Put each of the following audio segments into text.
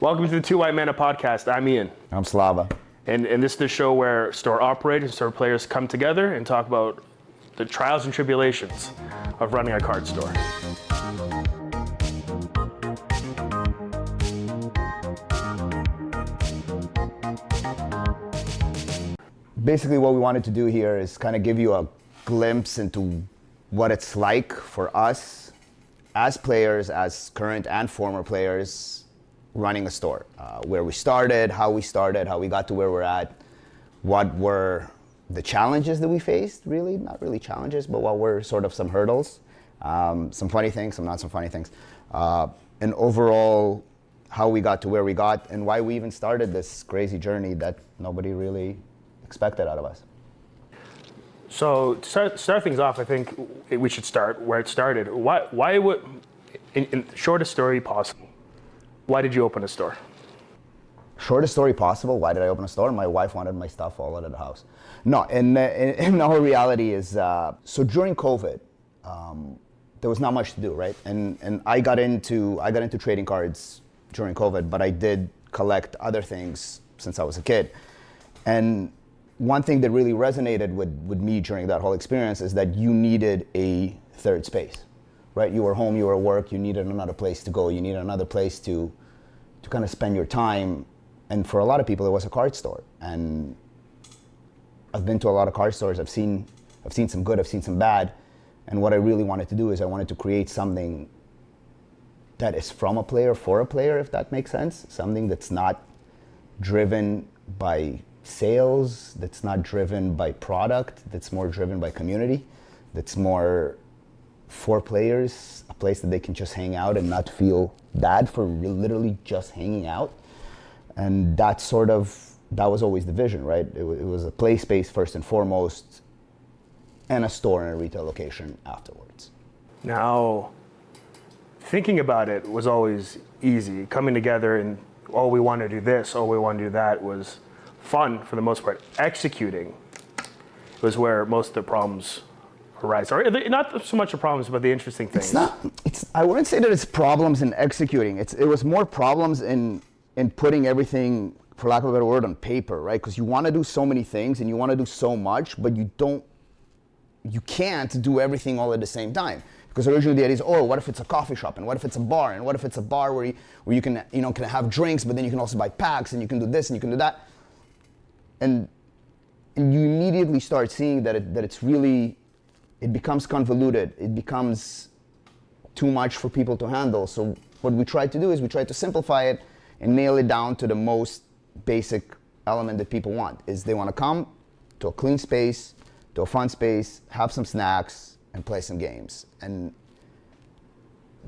Welcome to the Two White Men a podcast. I'm Ian. I'm Slava. And this is the show where store operators and store players come together and talk about the trials and tribulations of running a card store. Basically, what we wanted to do here is kind of give you a glimpse into what it's like for us as players, as current and former players, running a store. Where we started, how we got to where we're at, what were the challenges that we faced, really, not really challenges, but what were sort of some hurdles, some funny things, some not so funny things, and overall how we got to where we got and why we even started this crazy journey that nobody really expected out of us. So to start things off, I think we should start where it started. Why would, in shortest story possible, why did you open a store? Shortest story possible, why did I open a store? My wife wanted my stuff all out of the house. No, and our reality is, so during COVID, there was not much to do, right? And I got into trading cards during COVID, but I did collect other things since I was a kid. And one thing that really resonated with me during that whole experience is that you needed a third space, right? You were home, you were at work, you needed another place to go, you needed another place to kind of spend your time. And for a lot of people, it was a card store. And I've been to a lot of card stores. I've seen some good, I've seen some bad. And what I really wanted to do is I wanted to create something that is from a player, for a player, if that makes sense. Something that's not driven by sales, that's not driven by product, that's more driven by community, that's more for players, a place that they can just hang out and not feel bad for literally just hanging out. And that was always the vision, right? It was a play space first and foremost, and a store and a retail location afterwards. Now, thinking about it was always easy. Coming together and, oh, we want to do this, oh, we want to do that was fun for the most part. Executing was where most of the problems arise. Or not so much the problems, but the interesting things. I wouldn't say that it's problems in executing. It was more problems in putting everything, for lack of a better word, on paper, right? Because you want to do so many things and you want to do so much, but you can't do everything all at the same time. Because originally the idea is, oh, what if it's a coffee shop, and what if it's a bar, and what if it's a bar where you can can have drinks, but then you can also buy packs, and you can do this and you can do that, and you immediately start seeing that it becomes convoluted, it becomes too much for people to handle. So what we try to do is we try to simplify it and nail it down to the most basic element that people want. Is they want to come to a clean space, to a fun space, have some snacks, and play some games. And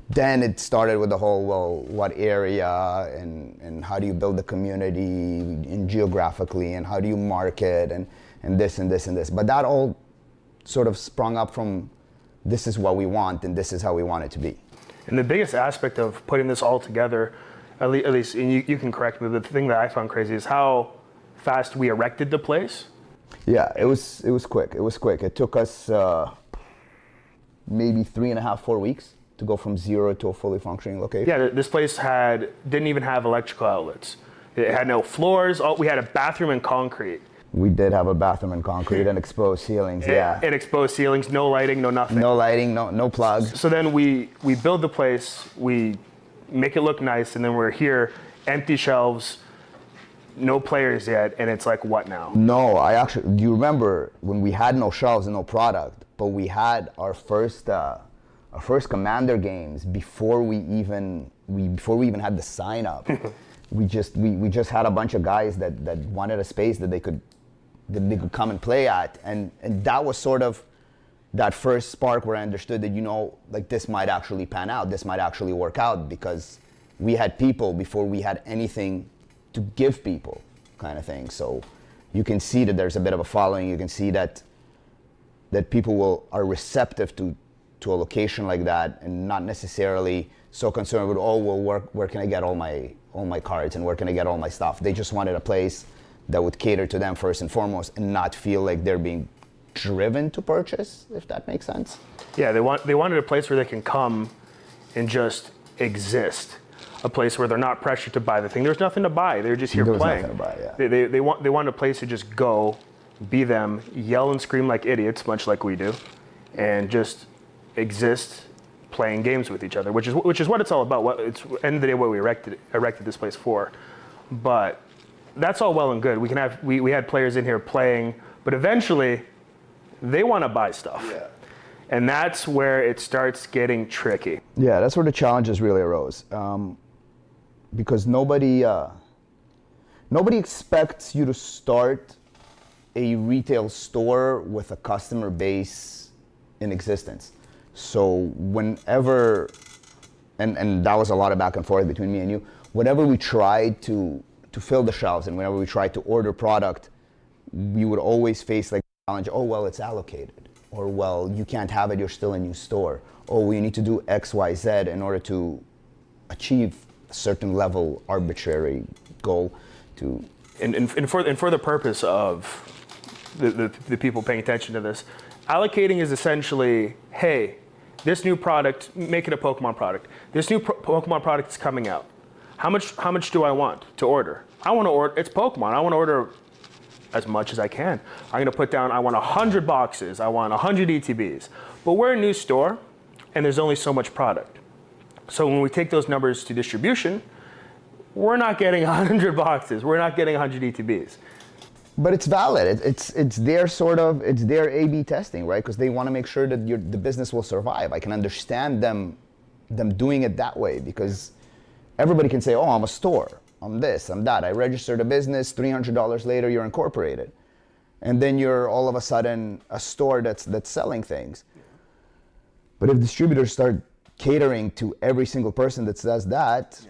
then it started with the whole, well, what area and how do you build the community and geographically, and how do you market and this and this and this. But that all sort of sprung up from this is what we want and this is how we want it to be. And the biggest aspect of putting this all together, at least, and you can correct me, but the thing that I found crazy is how fast we erected the place. Yeah, it was quick. It was quick. It took us maybe 3.5, 4 weeks to go from zero to a fully functioning location. Yeah, this place didn't even have electrical outlets. It had no floors. We had a bathroom in concrete. We did have a bathroom in concrete and exposed ceilings, yeah. And exposed ceilings, no lighting, no nothing. No lighting, no plugs. So then we build the place, we make it look nice, and then we're here, empty shelves, no players yet, and it's like, what now? No, do you remember when we had no shelves and no product, but we had our first Commander games before we even had the sign up. we just had a bunch of guys that wanted a space that they could come and play at, and that was sort of that first spark where I understood that like this might actually pan out, this might actually work out, because we had people before we had anything to give people, kind of thing. So you can see that there's a bit of a following. You can see that people are receptive to a location like that, and not necessarily so concerned with, oh, well, where can I get all my cards and where can I get all my stuff. They just wanted a place that would cater to them first and foremost, and not feel like they're being driven to purchase, if that makes sense. Yeah, they wanted a place where they can come and just exist. a place where they're not pressured to buy the thing. There's nothing to buy. They're just here There was playing. nothing to buy, yeah. They want a place to just go, be them, yell and scream like idiots, much like we do, and just exist playing games with each other, which is what it's all about. It's end of the day what we erected this place for. But that's all well and good. We had players in here playing, but eventually they want to buy stuff. Yeah. And that's where it starts getting tricky. Yeah, that's where the challenges really arose. Because nobody expects you to start a retail store with a customer base in existence. So whenever, and that was a lot of back and forth between me and you, whenever we tried to fill the shelves and whenever we tried to order product, we would always face like the challenge, oh, well, it's allocated. Or, well, you can't have it, you're still a new store. Oh, well, you need to do X, Y, Z in order to achieve a certain level arbitrary goal to... And for the purpose of the people paying attention to this, allocating is essentially, hey, this new product, make it a Pokemon product. This new Pokemon product is coming out. How much do I want to order? I want to order, it's Pokemon, I want to order as much as I can. I'm gonna put down, I want 100 boxes, I want 100 ETBs. But we're a new store, and there's only so much product. So when we take those numbers to distribution, we're not getting 100 boxes, we're not getting 100 ETBs. But it's valid. It's their A/B testing, right? Because they want to make sure that the business will survive. I can understand them doing it that way because everybody can say, oh, I'm a store, I'm this, I'm that. I registered a business, $300 later, you're incorporated. And then you're all of a sudden a store that's selling things. But if distributors start catering to every single person that says that,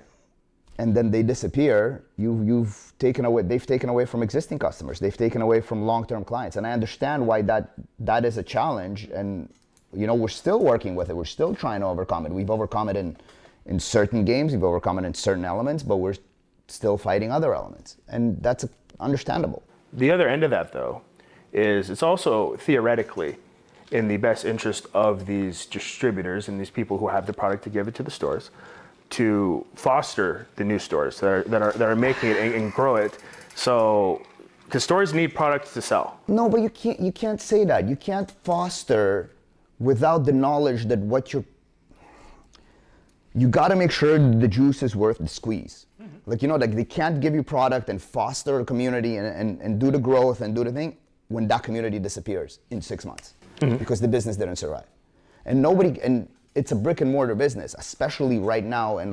and then they disappear, they've taken away from existing customers. They've taken away from long-term clients. And I understand why that is a challenge. And we're still working with it. We're still trying to overcome it. We've overcome it in certain games, we've overcome it in certain elements, but we're still fighting other elements. And that's understandable. The other end of that, though, is it's also theoretically in the best interest of these distributors and these people who have the product to give it to the stores to foster the new stores that are making it and grow it. So, because stores need products to sell. No, but you can't say that. You can't foster without the knowledge that you got to make sure the juice is worth the squeeze. Mm-hmm. Like they can't give you product and foster a community and do the growth and do the thing when that community disappears in 6 months because the business didn't survive. And it's a brick and mortar business, especially right now and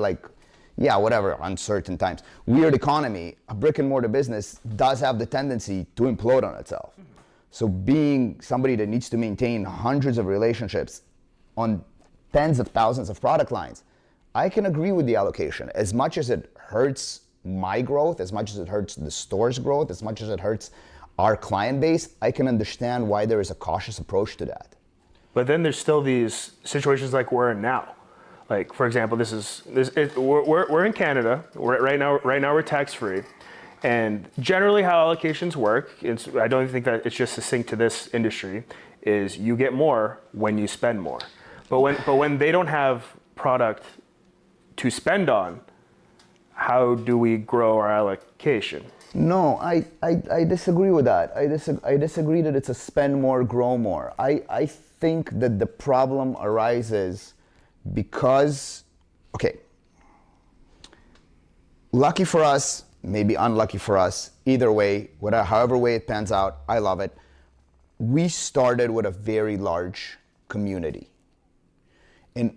uncertain times. Weird economy, a brick and mortar business does have the tendency to implode on itself. Mm-hmm. So being somebody that needs to maintain hundreds of relationships on tens of thousands of product lines, I can agree with the allocation. As much as it hurts my growth, as much as it hurts the store's growth, as much as it hurts our client base, I can understand why there is a cautious approach to that. But then there's still these situations like we're in now. Like, for example, we're in Canada. Right now we're tax-free. And generally how allocations work, I don't think that it's just succinct to this industry, is you get more when you spend more. But when they don't have product to spend on, how do we grow our allocation? No, I disagree with that. I disagree that it's a spend more, grow more. I think that the problem arises because, lucky for us, maybe unlucky for us, either way, however way it pans out, I love it. We started with a very large community. And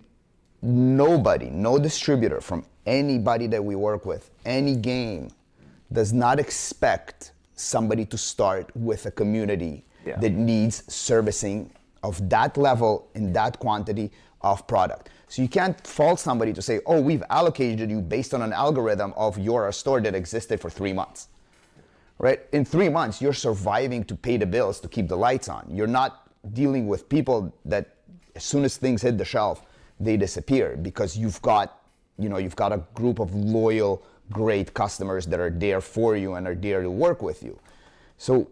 no distributor from anybody that we work with, any game, does not expect somebody to start with a community that needs servicing of that level in that quantity of product. So you can't fault somebody to say, oh, we've allocated you based on an algorithm of you're a store that existed for 3 months, right? In 3 months, you're surviving to pay the bills, to keep the lights on. You're not dealing with people that as soon as things hit the shelf, they disappear because you've got a group of loyal, great customers that are there for you and are there to work with you. So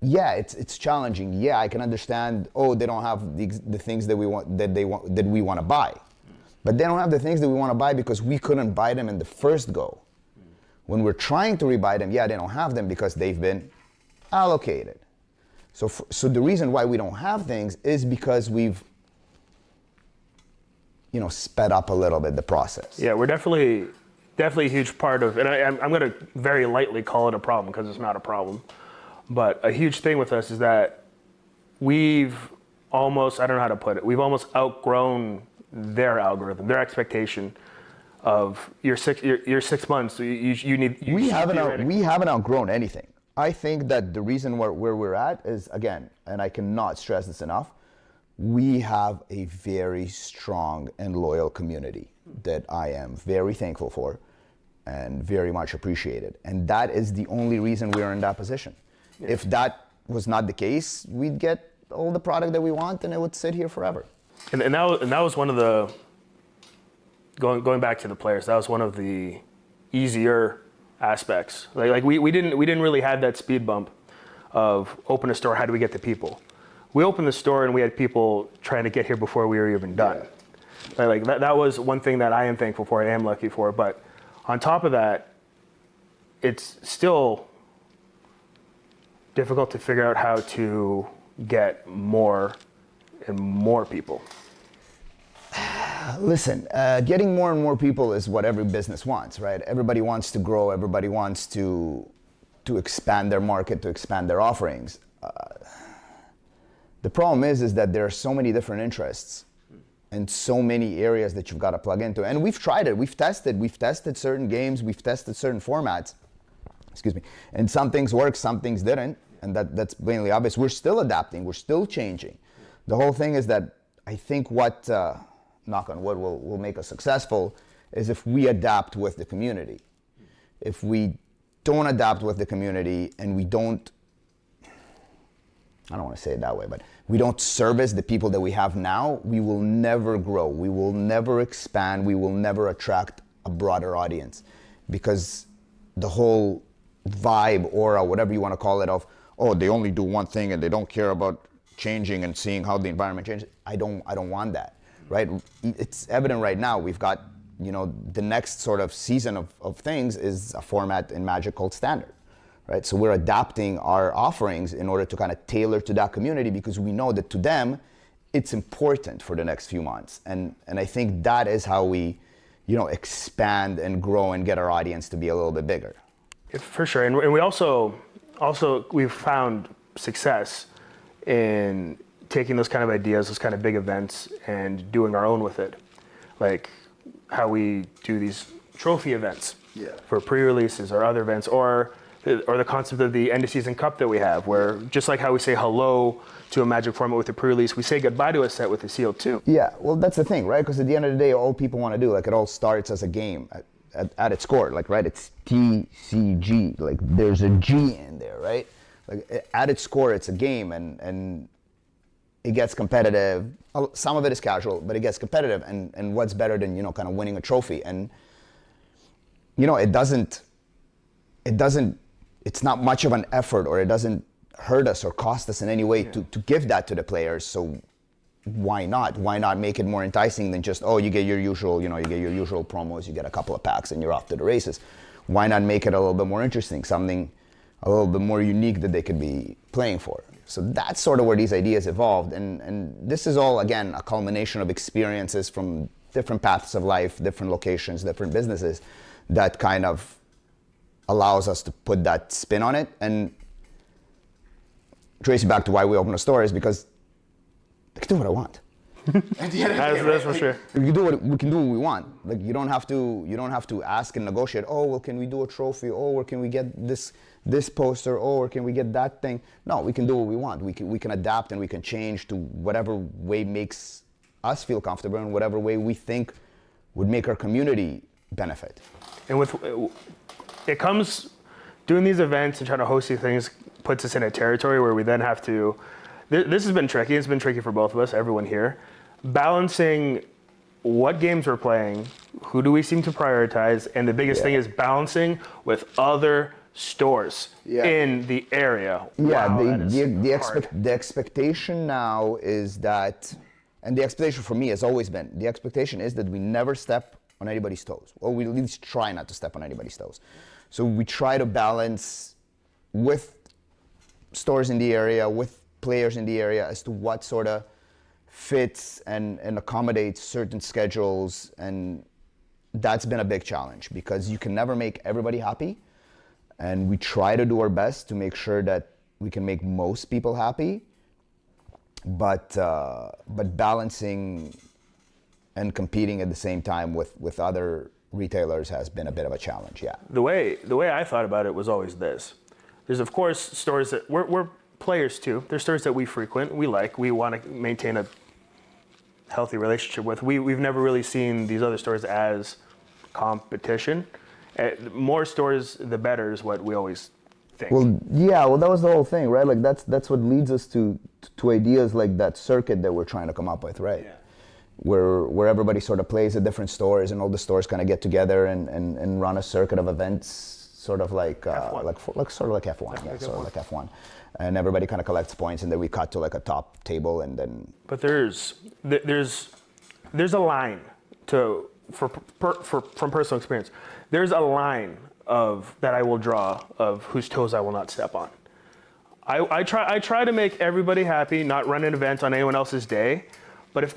yeah, it's challenging. Yeah, I can understand, oh, they don't have the things that we want to buy. but they don't have the things that we want to buy because we couldn't buy them in the first go. When we're trying to rebuy them, yeah, they don't have them because they've been allocated. So the reason why we don't have things is because we've, sped up a little bit the process. Yeah, we're definitely a huge part of, and I'm going to very lightly call it a problem because it's not a problem, but a huge thing with us is that we've almost, I don't know how to put it, we've almost outgrown their algorithm, their expectation of your 6 months. You need. We haven't outgrown anything. I think that the reason where we're at is, again, and I cannot stress this enough, we have a very strong and loyal community that I am very thankful for and very much appreciated. And that is the only reason we're in that position. Yeah. If that was not the case, we'd get all the product that we want and it would sit here forever. And that was one of the, going back to the players, that was one of the easier aspects. Like we didn't really have that speed bump of open a store, how do we get the people? We opened the store and we had people trying to get here before we were even done. Yeah. Like that was one thing that I am thankful for, I am lucky for, but on top of that, it's still difficult to figure out how to get more and more people. Listen, getting more and more people is what every business wants, right? Everybody wants to grow. Everybody wants to expand their market, to expand their offerings. The problem is that there are so many different interests and so many areas that you've got to plug into. And we've tried it. We've tested certain games. We've tested certain formats. Excuse me. And some things worked, some things didn't. And that's plainly obvious. We're still adapting. We're still changing. The whole thing is that I think what, knock on wood, will make us successful is if we adapt with the community. If we don't adapt with the community and we don't, I don't want to say it that way, but we don't service the people that we have now, we will never grow. We will never expand. We will never attract a broader audience because the whole vibe, aura, whatever you want to call it, of, oh, they only do one thing and they don't care about changing and seeing how the environment changes. I don't want that, right? It's evident right now. We've got, the next sort of season of things is a format in Magic called Standard, right? So we're adapting our offerings in order to kind of tailor to that community because we know that to them, it's important for the next few months. And I think that is how we, expand and grow and get our audience to be a little bit bigger. For sure, and we also we've found success in taking those kind of ideas, those kind of big events, and doing our own with it. Like how we do these trophy events for pre-releases or other events, or the concept of the end of season cup that we have, where just like how we say hello to a Magic format with a pre-release, we say goodbye to a set with a seal too. Yeah, well, that's the thing, right? Because at the end of the day, all people want to do, like, it all starts as a game at its core, like, right? It's TCG, like there's a G in there, right? Like at its core, it's a game, and it gets competitive. Some of it is casual, but it gets competitive. And what's better than, kind of winning a trophy? And, it's not much of an effort, or it doesn't hurt us or cost us in any way to give that to the players. So why not? Why not make it more enticing than just, you get your usual, promos, you get a couple of packs and you're off to the races. Why not make it a little bit more interesting, something a little bit more unique that they could be playing for? So that's sort of where these ideas evolved. And this is all, again, a culmination of experiences from different paths of life, different locations, different businesses that kind of allows us to put that spin on it. And trace it back to why we open a store is because I can do what I want. That's for sure. We can do what we want. Like you don't have to ask and negotiate. Oh, well, can we do a trophy? Oh, or can we get this poster? Oh, or can we get that thing? No, we can do what we want. We can adapt and we can change to whatever way makes us feel comfortable and whatever way we think would make our community benefit. And it comes, doing these events and trying to host these things puts us in a territory where we then have to, this has been tricky. It's been tricky for both of us, everyone here. Balancing what games we're playing, who do we seem to prioritize, and the biggest thing is balancing with other stores in the area. Yeah, the expectation now is that And the expectation for me has always been, the expectation is that we never step on anybody's toes. Or we at least try not to step on anybody's toes. So we try to balance with stores in the area, with players in the area, as to what sort of fits and accommodates certain schedules. And that's been a big challenge because you can never make everybody happy. And we try to do our best to make sure that we can make most people happy. But balancing and competing at the same time with other retailers has been a bit of a challenge, yeah. The way I thought about it was always this. There's of course stores that we're players too. There's stores that we frequent, we like, we want to maintain a healthy relationship with. We've never really seen these other stores as competition. More stores, the better is what we always think. Well, yeah, well, that was the whole thing, right? Like that's what leads us to ideas like that circuit that we're trying to come up with, right? Yeah. Where everybody sort of plays at different stores and all the stores kind of get together and run a circuit of events, sort of like sort of like F1, yeah, sort of like F1, and everybody kind of collects points, and then we cut to like a top table, and then. But there's a line from personal experience. There's a line that I will draw of whose toes I will not step on. I try to make everybody happy, not run an event on anyone else's day. But if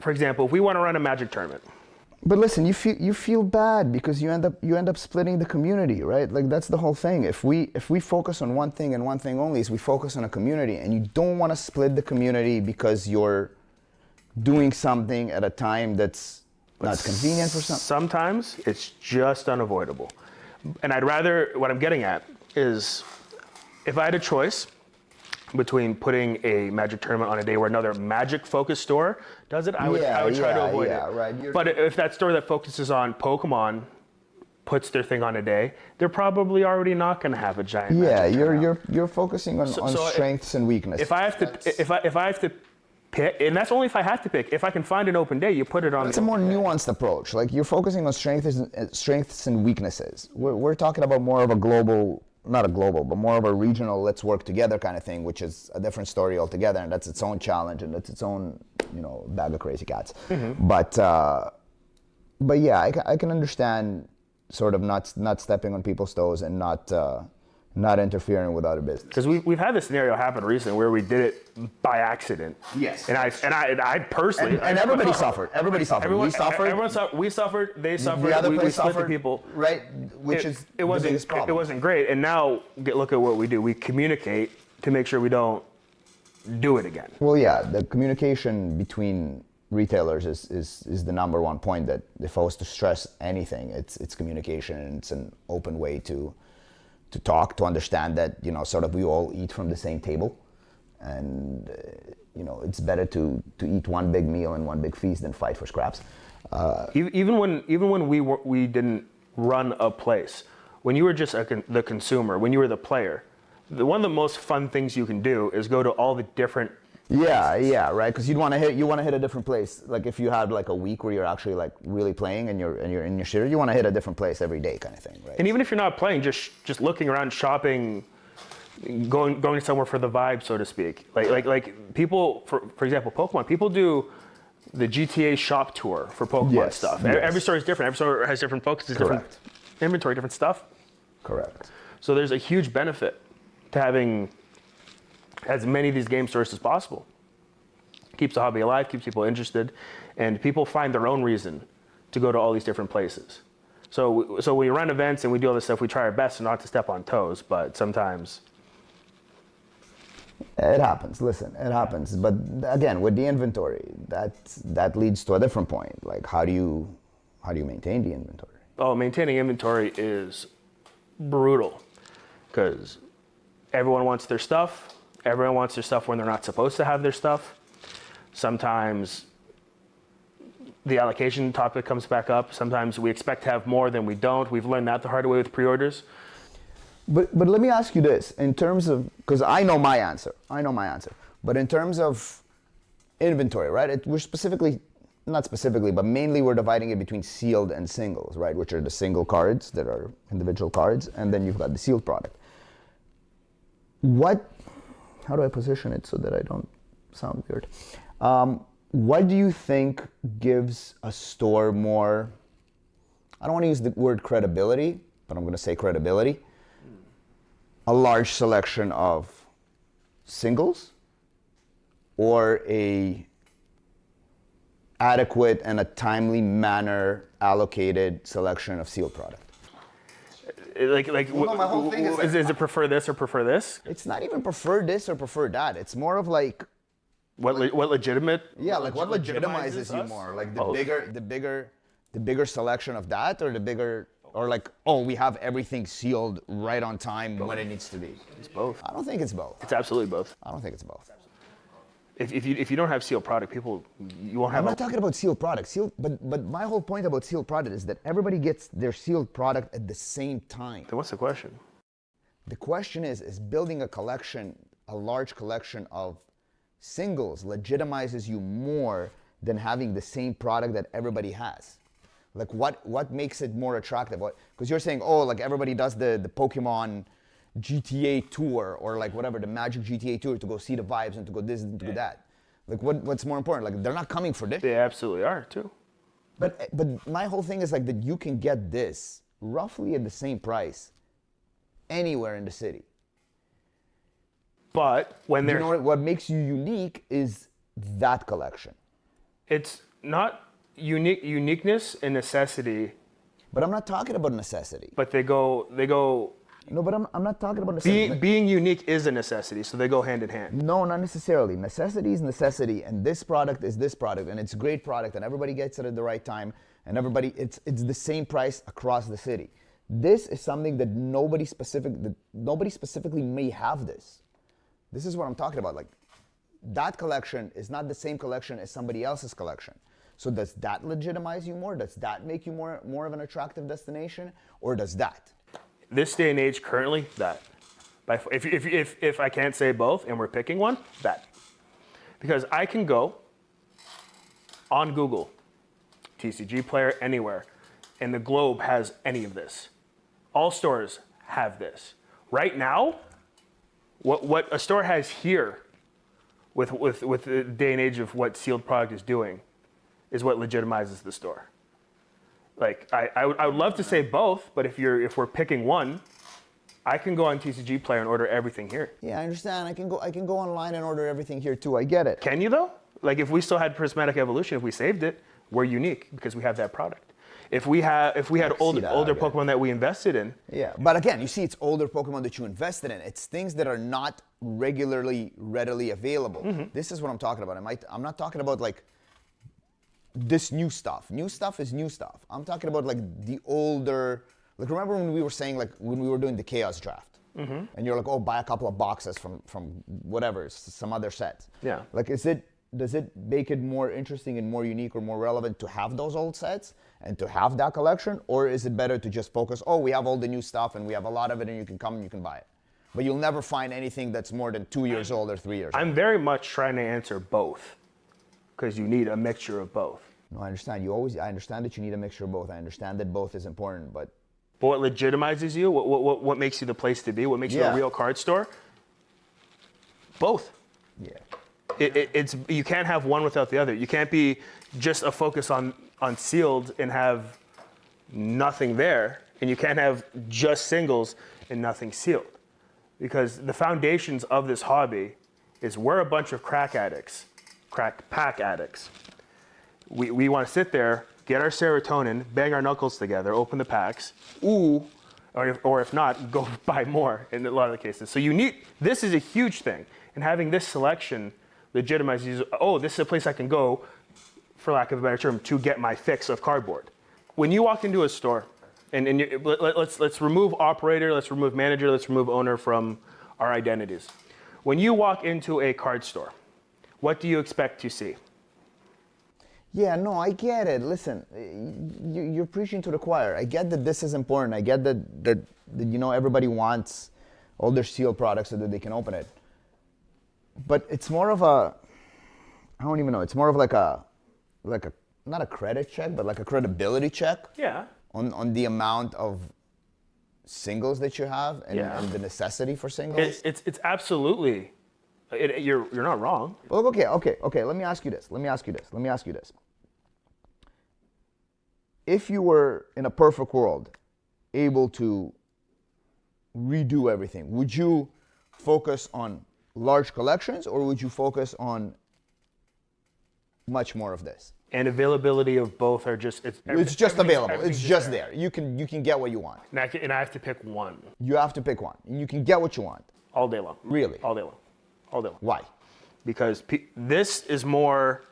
for example, if we want to run a Magic tournament. But listen, you feel bad because you end up splitting the community, right? Like that's the whole thing. If we focus on one thing and one thing only, is we focus on a community, and you don't want to split the community because you're doing something at a time that's not convenient for some. Sometimes it's just unavoidable. And what I'm getting at is, if I had a choice between putting a Magic tournament on a day where another Magic-focused store does it, I would try to avoid it. Right. But if that store that focuses on Pokemon puts their thing on a day, they're probably already not going to have a giant Magic tournament. You're focusing on strengths and weaknesses. If I have to pick, and that's only if I have to pick. If I can find an open day, you put it on. It's a more nuanced approach. Like you're focusing on strengths and weaknesses. We're talking about more of a global, not a global, but more of a regional, let's work together kind of thing, which is a different story altogether, and that's its own challenge, and that's its own, bag of crazy cats. Mm-hmm. But yeah, I can understand sort of not stepping on people's toes and not interfering with other business. Because we've had this scenario happen recently where we did it by accident. Yes. And I personally. And everybody suffered. Everybody suffered. We suffered. We suffered. They suffered. The other place we split suffered. the people. Right. Which is the biggest problem. It wasn't great. And now look at what we do. We communicate to make sure we don't do it again. Well, yeah, the communication between retailers is the number one point that if I was to stress anything, it's communication, and it's an open way to talk, to understand that, sort of we all eat from the same table, and it's better to eat one big meal and one big feast than fight for scraps. Even when we didn't run a place, when you were just the consumer, when you were the player, one of the most fun things you can do is go to all the different. Yeah, right. Because you want to hit a different place. Like if you had like a week where you're actually like really playing and you're in your shit, you want to hit a different place every day, kind of thing, right? And even if you're not playing, just looking around, shopping, going somewhere for the vibe, so to speak. Like people, for example, Pokemon. People do the GTA shop tour for Pokemon stuff. Yes. Every store is different. Every store has different focuses, different inventory, different stuff. Correct. So there's a huge benefit to having as many of these game stores as possible. Keeps the hobby alive, keeps people interested, and people find their own reason to go to all these different places. So we run events and we do all this stuff. We try our best not to step on toes, but sometimes it happens. Listen, it happens. But again, with the inventory, that leads to a different point. Like, how do you maintain the inventory? Oh, maintaining inventory is brutal because everyone wants their stuff. Everyone wants their stuff when they're not supposed to have their stuff. Sometimes the allocation topic comes back up. Sometimes we expect to have more than we don't. We've learned that the hard way with pre-orders. But let me ask you this, in terms of, because I know my answer. But in terms of inventory, right? We're not specifically, but mainly we're dividing it between sealed and singles, right? Which are the single cards that are individual cards, and then you've got the sealed product. How do I position it so that I don't sound weird? What do you think gives a store more, I don't want to use the word credibility, but I'm going to say credibility, a large selection of singles or a adequate and a timely manner allocated selection of sealed product? My whole thing is is it prefer this or prefer this? It's not even prefer this or prefer that. It's more of like what legitimate? yeah, like what legitimizes you us? more, like the bigger selection of that, or the bigger, or like, oh, we have everything sealed right on time when it needs to be. It's both. I don't think it's both. It's absolutely both. I don't think it's both. If you don't have sealed product, you won't have. I'm not talking about sealed product. But my whole point about sealed product is that everybody gets their sealed product at the same time. Then what's the question? The question is building a collection, a large collection of singles legitimizes you more than having the same product that everybody has? Like what makes it more attractive? Because you're saying, oh, like everybody does the Pokemon GTA tour, or like whatever, the Magic GTA tour, to go see the vibes and to go this and to go that. Like what's more important? Like they're not coming for this. They absolutely are too. But my whole thing is like that you can get this roughly at the same price anywhere in the city. But when they're, you know what makes you unique is that collection. it's not uniqueness and necessity. But I'm not talking about necessity. But they go. No, but I'm not talking about necessity. Being unique is a necessity, so they go hand in hand. No, not necessarily. Necessity is necessity, and this product is this product, and it's a great product, and everybody gets it at the right time, and it's the same price across the city. This is something that nobody specifically may have this. This is what I'm talking about. Like, that collection is not the same collection as somebody else's collection. So does that legitimize you more? Does that make you more of an attractive destination, or does that? This day and age, currently, that. If I can't say both and we're picking one, that. Because I can go on Google, TCG Player, anywhere, and the globe has any of this. All stores have this. Right now, what a store has here with the day and age of what sealed product is doing is what legitimizes the store. Like, I would love to say both, but if we're picking one, I can go on TCG Player and order everything here. Yeah, I understand. I can go online and order everything here too. I get it. Can you though? Like, if we still had Prismatic Evolution, if we saved it, we're unique because we have that product. If we had older Pokemon that we invested in. Yeah, but again, you see, it's older Pokemon that you invested in. It's things that are not readily available. Mm-hmm. This is what I'm talking about. I'm not talking about like this new stuff. New stuff is new stuff. I'm talking about like the older, like remember when we were saying, like when we were doing the Chaos Draft, mm-hmm. and you're like, oh, buy a couple of boxes from whatever, some other set. Yeah. Like, does it make it more interesting and more unique or more relevant to have those old sets and to have that collection? Or is it better to just focus, oh, we have all the new stuff and we have a lot of it and you can come and you can buy it? But you'll never find anything that's more than 2 years old or 3 years old. I'm very much trying to answer both, because you need a mixture of both. No, I understand. I understand that you need a mixture of both. I understand that both is important, but what legitimizes you, what makes you the place to be, what makes you a real card store? Both. Yeah. It's you can't have one without the other. You can't be just a focus on sealed and have nothing there, and you can't have just singles and nothing sealed, because the foundations of this hobby is we're a bunch of crack pack addicts. We want to sit there, get our serotonin, bang our knuckles together, open the packs, or if not, go buy more in a lot of the cases. So this is a huge thing, and having this selection legitimizes, oh, this is a place I can go, for lack of a better term, to get my fix of cardboard. When you walk into a store, let's remove operator, let's remove manager, let's remove owner from our identities. When you walk into a card store, what do you expect to see? Yeah, no, I get it. Listen, you're preaching to the choir. I get that this is important. I get that everybody wants all their sealed products so that they can open it. But it's more of I don't even know. It's more of like a not a credit check, but like a credibility check. Yeah. On the amount of singles that you have and the necessity for singles. It's absolutely You're not wrong. Well, okay. Let me ask you this. If you were in a perfect world, able to redo everything, would you focus on large collections or would you focus on much more of this? And availability of both are just It's just available. It's just there. You can get what you want. And I have to pick one. You have to pick one, and you can get what you want. All day long. Really? All day long. All day long. Why? Because this is more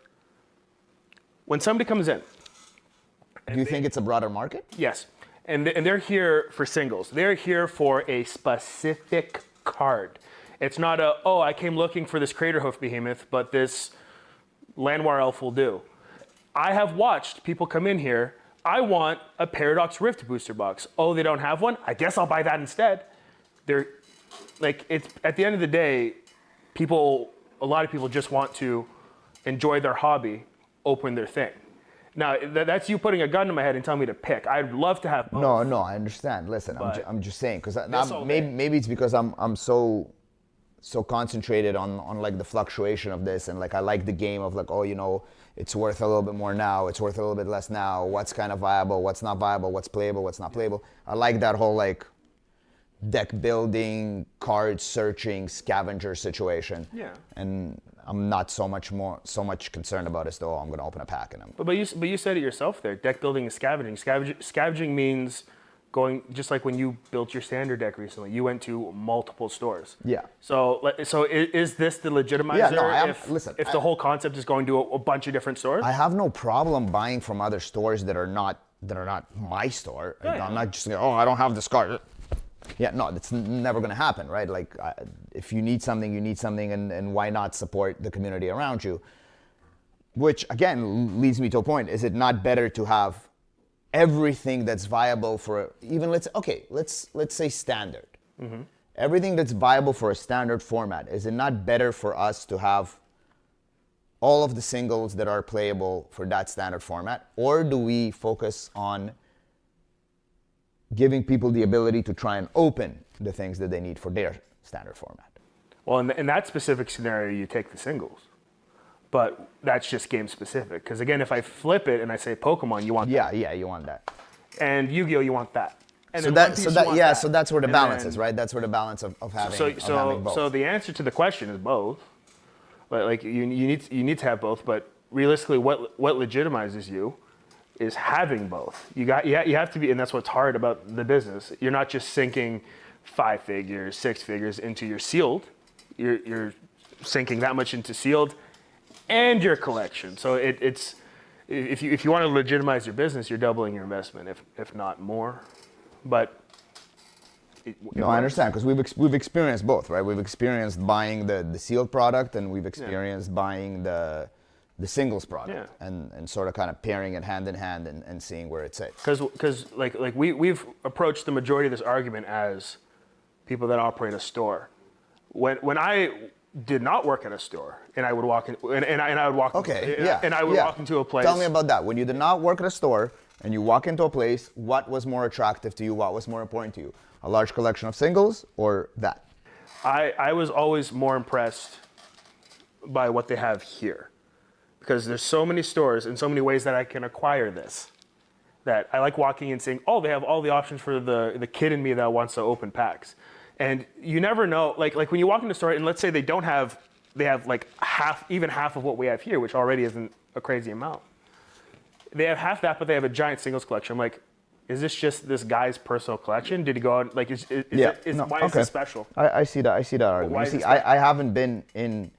when somebody comes in. Do you think it's a broader market? Yes. And they're here for singles. They're here for a specific card. It's not I came looking for this Craterhoof behemoth, but this Llanowar elf will do. I have watched people come in here. I want a Paradox Rift booster box. Oh, they don't have one? I guess I'll buy that instead. They're like, it's at the end of the day, a lot of people just want to enjoy their hobby, open their thing. Now, that's you putting a gun to my head and telling me to pick. I'd love to have both. No, I understand. Listen, I'm just saying, because maybe it's because I'm so concentrated on like the fluctuation of this, and like I like the game of like, it's worth a little bit more now, it's worth a little bit less now, what's kind of viable, what's not viable, what's playable, what's not playable. I like that whole like deck building, card searching, scavenger situation. Yeah. And I'm not so much concerned about it as though I'm going to open a pack in them. But you said it yourself there. Deck building is scavenging. Scavenging means going, just like when you built your standard deck recently, you went to multiple stores. Yeah. So is this the legitimizer? Yeah, if the whole concept is going to a bunch of different stores? I have no problem buying from other stores that are not my store. Yeah. I'm not just going, I don't have this card. Yeah, no, that's never going to happen, right? Like, if you need something, and why not support the community around you? Which, again, leads me to a point. Is it not better to have everything that's viable for, even let's say standard. Mm-hmm. Everything that's viable for a standard format, is it not better for us to have all of the singles that are playable for that standard format? Or do we focus on giving people the ability to try and open the things that they need for their standard format? Well, in that specific scenario, you take the singles. But that's just game specific. Because again, if I flip it and I say Pokemon, you want that. Yeah, you want that. And Yu-Gi-Oh, you want that. And so that's where the balance is, right? That's where the balance of having, having both. So the answer to the question is both. But like you need to have both. But realistically, what legitimizes you is having both. You have to be, and that's what's hard about the business. You're not just sinking 5 figures, 6 figures into your sealed. You're sinking that much into sealed and your collection. So it's if you want to legitimize your business, you're doubling your investment, if not more. But I understand, because we've experienced both, right? We've experienced buying the sealed product, and we've experienced buying the singles product, and sort of kind of pairing it hand in hand and seeing where it sits. Because we've approached the majority of this argument as people that operate a store. When I did not work at a store, and I would walk in, and I would walk. Okay. Walk into a place. Tell me about that. When you did not work at a store and you walk into a place, what was more attractive to you? What was more important to you? A large collection of singles or that? I was always more impressed by what they have here, because there's so many stores and so many ways that I can acquire this, that I like walking in saying, they have all the options for the kid in me that wants to open packs. And you never know, like when you walk into a store and let's say they have like half of what we have here, which already isn't a crazy amount. They have half that, but they have a giant singles collection. I'm like, is this just this guy's personal collection? Did he go out, like, why is it special? I see that argument. You see, I haven't been in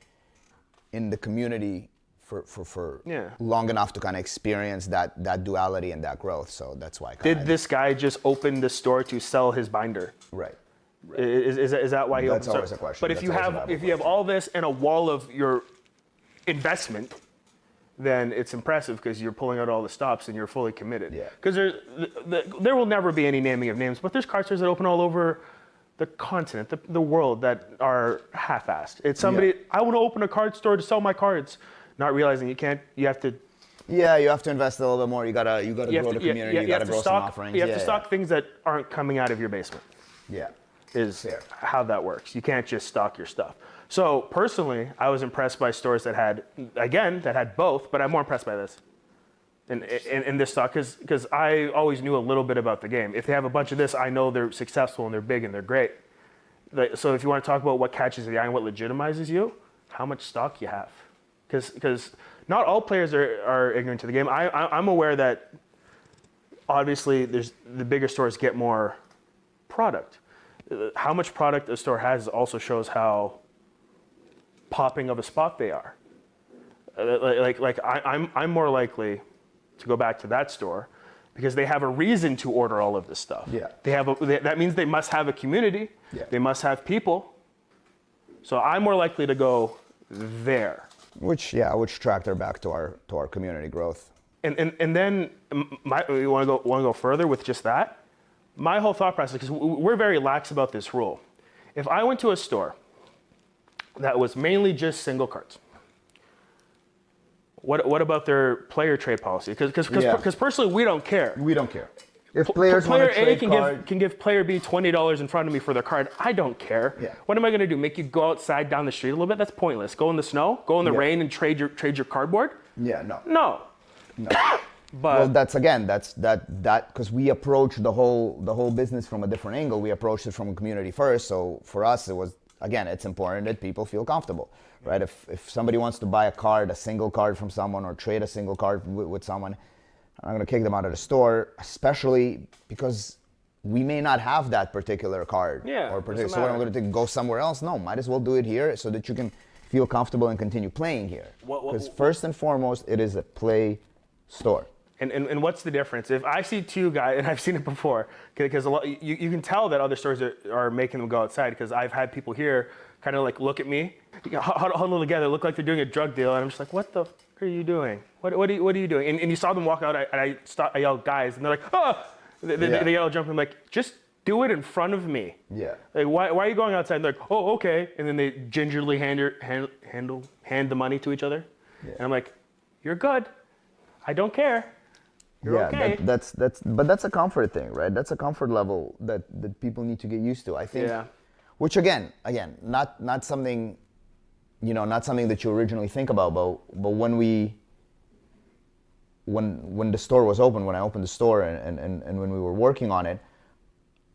the community for long enough to kind of experience that duality and that growth. So that's why. Did this guy just open the store to sell his binder? Right. Is that why he opened the store? That's always a question. But if you have all this and a wall of your investment, then it's impressive because you're pulling out all the stops and you're fully committed. Yeah. Because there will never be any naming of names, but there's card stores that open all over the continent, the world, that are half-assed. It's somebody, I want to open a card store to sell my cards, not realizing you can't. You have to. Yeah, you have to invest a little bit more. You gotta grow the community. You gotta grow some offerings. You have to stock things that aren't coming out of your basement. Yeah. Is how that works. You can't just stock your stuff. So personally, I was impressed by stores that had both, but I'm more impressed by this in this stock because I always knew a little bit about the game. If they have a bunch of this, I know they're successful and they're big and they're great. So if you want to talk about what catches the eye and what legitimizes you, how much stock you have. Because not all players are ignorant to the game. I'm aware that obviously the bigger stores get more product. How much product a store has also shows how popping of a spot they are. I'm more likely to go back to that store because they have a reason to order all of this stuff. Yeah. That means they must have a community. Yeah. They must have people. So I'm more likely to go there. Which tractor back to our community growth. And then we want to go further with just that. My whole thought process, because we're very lax about this rule. If I went to a store that was mainly just single cards, what about their player trade policy? Because personally, we don't care. We don't care. If players player want to trade A can give player B $20 in front of me for their card, I don't care. Yeah. What am I going to do? Make you go outside down the street a little bit? That's pointless. Go in the snow, go in the rain, and trade your cardboard? Yeah, no. No. But that because we approach the whole business from a different angle. We approached it from a community first. So for us, it was, again, it's important that people feel comfortable, right? If somebody wants to buy a single card from someone, or trade a single card with someone, I'm going to kick them out of the store, especially because we may not have that particular card. Yeah, or particular. So what I'm going to go somewhere else? No, might as well do it here so that you can feel comfortable and continue playing here. Because first and foremost, it is a play store. And what's the difference? If I see two guys, and I've seen it before, because you can tell that other stores are making them go outside, because I've had people here kind of like look at me, huddle together, look like they're doing a drug deal, and I'm just like, what the f are you doing? What are you doing? And you saw them walk out, and I yelled, guys, and they're like, oh! They yell, jump, and I'm like, just do it in front of me. Yeah. Like, why are you going outside? And they're like, oh, okay. And then they gingerly hand the money to each other. Yeah. And I'm like, you're good. I don't care. You're okay. But that's a comfort thing, right? That's a comfort level that people need to get used to, I think. Yeah. Which again, not something, not something that you originally think about, but when the store was open, when I opened the store and when we were working on it,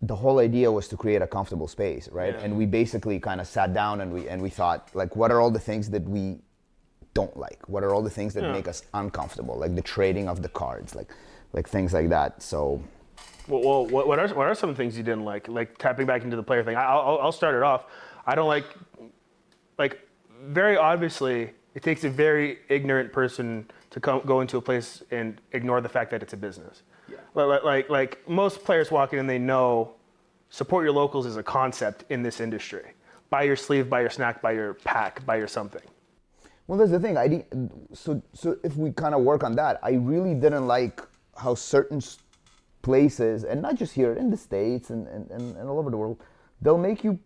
the whole idea was to create a comfortable space, right? Yeah. And we basically kind of sat down and we thought, like, what are all the things that we don't like? What are all the things that make us uncomfortable? Like the trading of the cards, like things like that. So, well, what are some things you didn't like? Like tapping back into the player thing. I'll start it off. I don't like very obviously it takes a very ignorant person to go into a place and ignore the fact that it's a business. Yeah. Like most players walk in and they know support your locals is a concept in this industry. Buy your sleeve, buy your snack, buy your pack, buy your something. Well, that's the thing. So if we kind of work on that, I really didn't like how certain places, and not just here, in the States and all over the world, they'll make you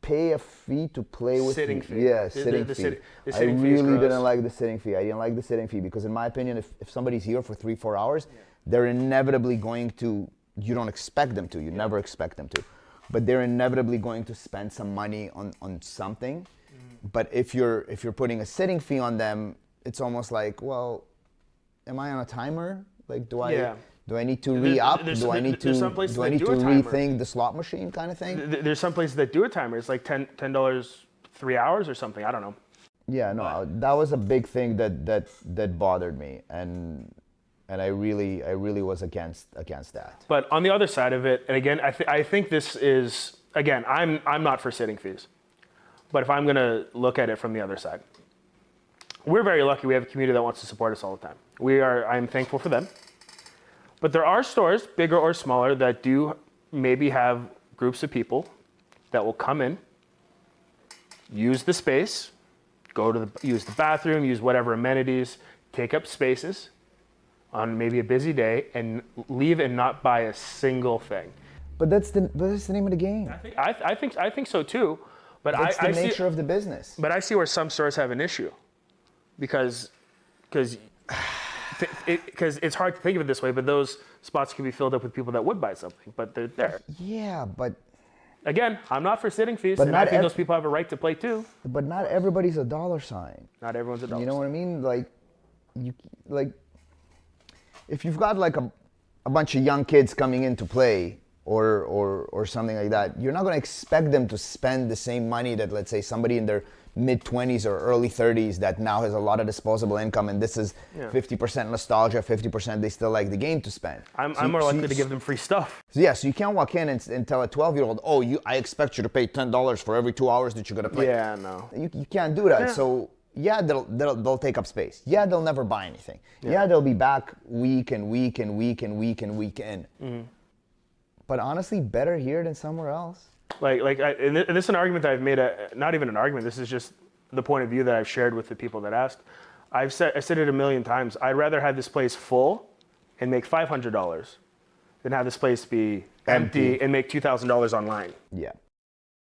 pay a fee to play with. Sitting fee. Yeah, sitting fee. I really didn't like the sitting fee. I didn't like the sitting fee because, in my opinion, if somebody's here for 3-4 hours, they're inevitably going to. You don't expect them to. You never expect them to, but they're inevitably going to spend some money on something. But if you're putting a sitting fee on them, it's almost like, well, am I on a timer? Like, do I need to re-up? Do I need to rethink the slot machine kind of thing? There's some places that do a timer. It's like $10 3 hours or something. I don't know. Yeah, no, that was a big thing that bothered me, and I really was against that. But on the other side of it, and again, I think this is, again, I'm not for sitting fees. But if I'm going to look at it from the other side, we're very lucky we have a community that wants to support us all the time. I'm thankful for them. But there are stores, bigger or smaller, that do maybe have groups of people that will come in, use the space, use the bathroom, use whatever amenities, take up spaces on maybe a busy day, and leave and not buy a single thing. But that's the name of the game. I think so too. But that's the nature of the business. But I see where some stores have an issue, because it's hard to think of it this way. But those spots can be filled up with people that would buy something, but they're there. Yeah, but Again, I'm not for sitting fees, But and not I think those people have a right to play too. But not everybody's a dollar sign. Not everyone's a dollar You know what I mean? Like, if you've got like a bunch of young kids coming in to play or something like that, you're not going to expect them to spend the same money that, let's say, somebody in their mid-20s or early 30s that now has a lot of disposable income, and this is 50% nostalgia, 50% they still like the game to spend. I'm more likely to give them free stuff. So yeah, so you can't walk in and tell a 12-year-old, oh, I expect you to pay $10 for every 2 hours that you're going to play. Yeah, no. You can't do that. Yeah. So yeah, they'll take up space. Yeah, they'll never buy anything. Yeah, they'll be back week in. Mm-hmm. But honestly, better here than somewhere else. And this is an argument that I've made, not even an argument, this is just the point of view that I've shared with the people that asked. I said it a million times. I'd rather have this place full and make $500 than have this place be empty and make $2,000 online. Yeah.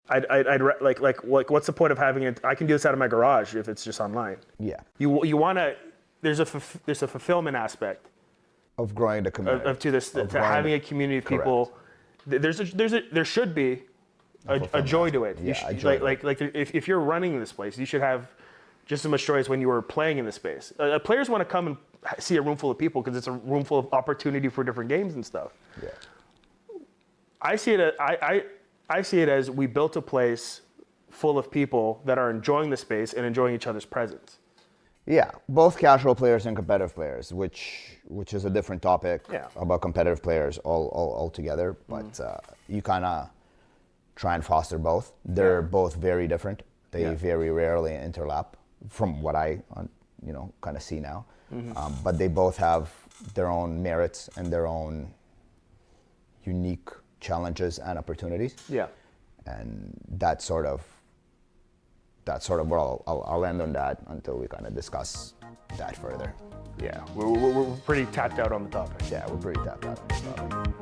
What's the point of having it? I can do this out of my garage if it's just online. Yeah. You want to, there's a fulfillment aspect Of growing the community. to having a community of people. There should be a joy to it. Yeah, If you're running this place, you should have just as much joy as when you were playing in the space. Players want to come and see a room full of people because it's a room full of opportunity for different games and stuff. Yeah. I see it as we built a place full of people that are enjoying the space and enjoying each other's presence. Yeah, both casual players and competitive players, which is a different topic about competitive players altogether. But you kind of try and foster both. They're both very different. They very rarely interlap, from what I kind of see now. Mm-hmm. But they both have their own merits and their own unique challenges and opportunities. Yeah, and that's sort of where I'll end on that until we kind of discuss that further. Yeah, we're pretty tapped out on the topic. Yeah, we're pretty tapped out on this topic.